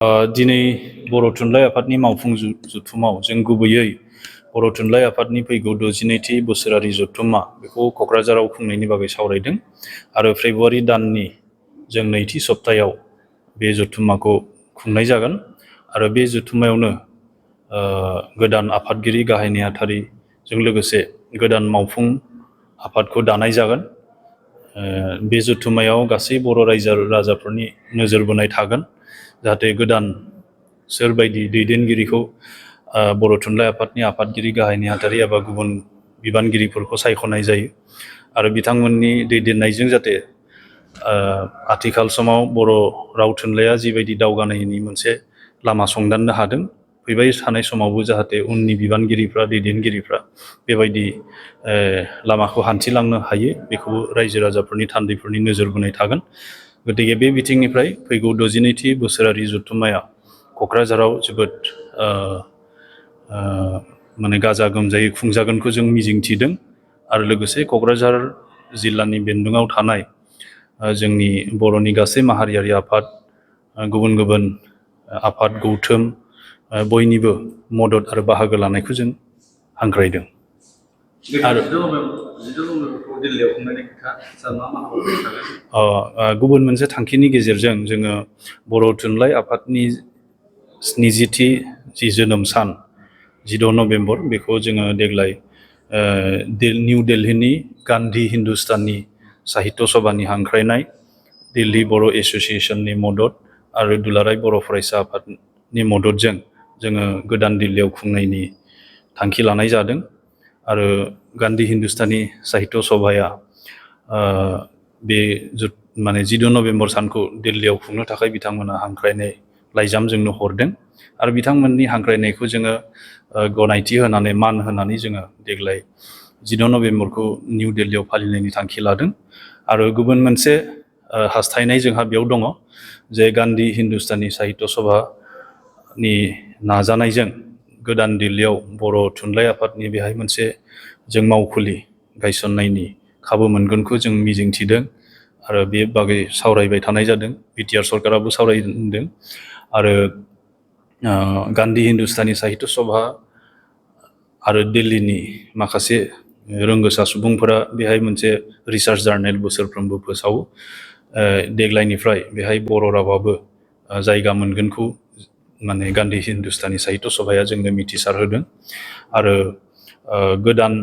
दिनै बर' थुनलाइ आफादनि मावफुं जथुमाव जों गुबैयै बर' थुनलाइ आफादनि फैगौ 62थि बोसोरारि जथुम्मा बेखौ क'क्राझाराव खुंनायनि बागै सावरायदों आरो फेब्रुवारि दाननि जों नैथि सप्तायाव बे जथुम्माखौ खुंनाय जागोन आरो बे जथुम्मायावनो गोदान आफादगिरि गाहाय नेहाथारिजों लोगोसे गोदान मावफुं आफादखौ दानाय जागोन। बे जथुम्मायाव गासै बर' रायजो राजाफोरनि नोजोर बोनाय थागोन जाहाथे गोदान सोरबायदि दैदेनगिरिखौ बर' थुनलाइ आफादनि आफादगिरि गाहाय नेहाथारि एबा गुबुन बिबानगिरिफोरखौ सायख'नाय जायो आरो बिथांमोननि दैदेननायजों जाहाथे आथिखाल समाव बर' राव थुनलाइया जिबायदि दावगानायनि मोनसे लामा संदाननो हादों फैबाय थानाय समावबो जाहाथे उननि बिबानगिरिफ्रा दैदेनगिरिफ्रा बेबायदि लामाखौ हान्थिलांनो हायो बेखौ रायजो राजाफोरनि थान्दैफोरनि नोजोर बोनाय थागोन। गतिके बे बिथिंनिफ्राय फैगौ 62थि बोसोरारि जथुम्माया क'क्राझाराव जोबोद माने गाजा गोमजायै खुंजागोनखौ जों मिजिंथिदों आरो लोगोसे क'क्राझार जिल्लानि बेन्दोङाव थानाय जोंनि बर'नि गासै माहारियारि आफाद गुबुन गुबुन आफाद गौथुम बयनिबो मदद आरो बाहागो लानायखौ जों हांख्रायदों। आरो गुबुन मोनसे थांखिनि गेजेरजों जोङो बर' थुनलाइ आफादनि 70थि जि जोनोम सान 16 नभेम्बर बेखौ जोङो देग्लाय निउ दिल्लीनि गान्धी हिन्दुस्तानी साहित्य सभानि हांख्रायनाय दिल्ली बर' एस'सिएशननि मदद आरो दुलाराय बर' फरायसा आफादनि मददजों जोङो गोदान दिल्लीयाव खुंनायनि थांखि लानाय जादों आरो गान्धी हिन्दुस्तानी साहित्य सभाया बे माने 16 नभेम्बर सानखौ दिल्लीयाव खुंनो थाखाय बिथांमोना हांख्रायनाय लाइजाम जोंनो हरदों आरो बिथांमोननि हांख्रायनायखौ जोङो गनायथि होनानै मान होनानै जोङो देग्लाय 16 नभेम्बरखौ निउ दिल्लीयाव फालिनायनि थांखि लादों आरो गुबुन मोनसे हास्थायनाय जोंहा बेयाव दङ जे गान्धी हिन्दुस्तानी साहित्य सभानि नाजानायजों गोदान दिल्लीयाव बर' थुनलाइ आफादनि बेहाय मोनसे जों मावखुलि गायसननायनि खाबु मोनगोनखौ जों मिजिंथिदों आरो बे बागै सावरायबाय थानाय जादों। बिटिआर सरकाराबो सावरायदों आरो गान्धी हिन्दुस्तानी साहित्य सभा आरो दिल्लीनि माखासे रोंगोसा सुबुंफोरा बेहाय मोनसे रिसार्च जार्नेल बोसोरफ्रोमबो फोसावो। देग्लायनिफ्राय बेहाय बर' रावाबो जायगा मोनगोनखौ माने गान्धी हिन्दुस्तानी साहित्य सभाया जोंनो मिथिसार होदों आरो गोदान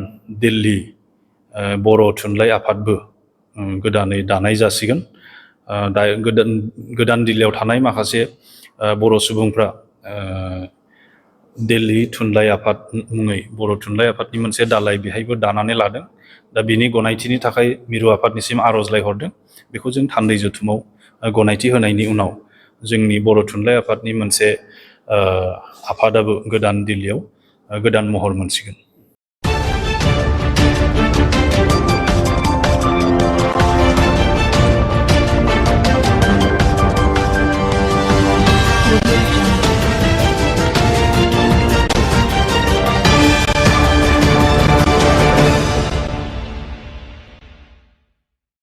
दिल्ली बर' थुनलाइ आफादबो गोदानै दानाय जासिगोन। दा गोदान दिल्लीयाव थानाय माखासे बर' सुबुंफ्रा दिल्ली थुनलाइ आफाद मुङै बर' थुनलाइ आफादनि मोनसे दालाय बेहायबो दानानै लादों। दा बिनि गनायथिनि थाखाय मिरु आफादनिसिम आर'जलाइ हरदों। बेखौ जों थान्दै जथुमाव गनायथि होनायनि उनाव जोंनि बर' थुनलाइ आफादनि मोनसे आफादाबो गोदान दिल्लीयाव गोदान महर मोनसिगोन।